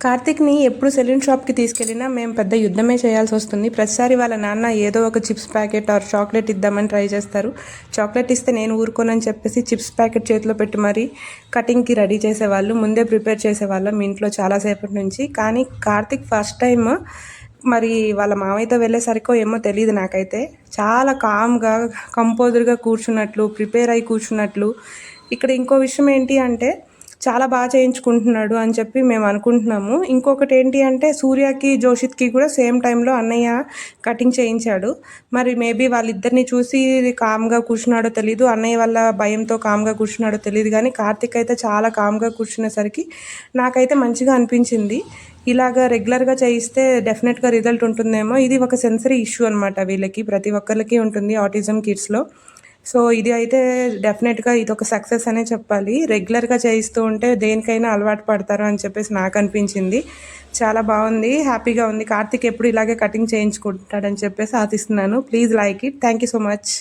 కార్తీక్‌ని ఎప్పుడు సెలూన్ షాప్‌కి తీసుకెళ్ళినా మేము పెద్ద యుద్ధమే చేయాల్సొస్తుంది. ప్రతిసారి వాళ్ళ నాన్న ఏదో ఒక చిప్స్ ప్యాకెట్ ఆర్ చాక్లెట్ ఇద్దామని ట్రై చేస్తారు. చాక్లెట్ ఇస్తే నేను ఊరుకోనని చెప్పేసి చిప్స్ ప్యాకెట్ చేతిలో పెట్టి మరీ కటింగ్‌కి రెడీ చేసేవాళ్ళు. ముందే ప్రిపేర్ చేసేవాళ్ళం ఇంట్లో చాలా సేపటి నుంచి. కానీ కార్తీక్ ఫస్ట్ టైమ్ మరి వాళ్ళ మామయ్యతో వెళ్ళేసరికో ఏమో తెలీదు నాకైతే. చాలా కామ్‌గా, కంపోజ్డ్‌గా కూర్చున్నట్లు, ప్రిపేర్ అయ్యి కూర్చున్నట్లు. ఇక్కడ ఇంకో విషయం ఏంటి అంటే చాలా బాగా చేయించుకుంటున్నాడు అని చెప్పి మేము అనుకుంటున్నాము. ఇంకొకటి ఏంటి అంటే సూర్యకి, జోషిత్‌కి కూడా సేమ్ టైంలో అన్నయ్య కటింగ్ చేయించాడు. మరి మేబీ వాళ్ళిద్దరిని చూసి కామ్‌గా కూర్చున్నాడో తెలీదు. అన్నయ్య వల్ల భయంతో కామ్‌గా కూర్చున్నాడో తెలీదు గానీ కార్తీక్ అయితే చాలా కామ్‌గా కూర్చునేసరికి నాకైతే మంచిగా అనిపించింది. ఇలాగ రెగ్యులర్‌గా చేయిస్తే డెఫినెట్‌గా రిజల్ట్ ఉంటుందేమో. ఇది ఒక సెన్సరీ ఇష్యూ అనమాట వీళ్ళకి. ప్రతి ఒక్కళ్ళకి ఉంటుంది ఆటిజం కిడ్స్‌లో. సో, ఇది అయితే డెఫినెట్‌గా ఇదొక సక్సెస్ అనే చెప్పాలి. రెగ్యులర్‌గా చేయిస్తూ ఉంటే దేనికైనా అలవాటు పడతారు అని చెప్పేసి నాకనిపించింది. చాలా బావుంది. హ్యాపీగా ఉంది. కార్తీక్ ఎప్పుడు ఇలాగే కటింగ్ చేయించుకుంటాడని చెప్పేసి ఆశిస్తున్నాను. Please like it. Thank you so much.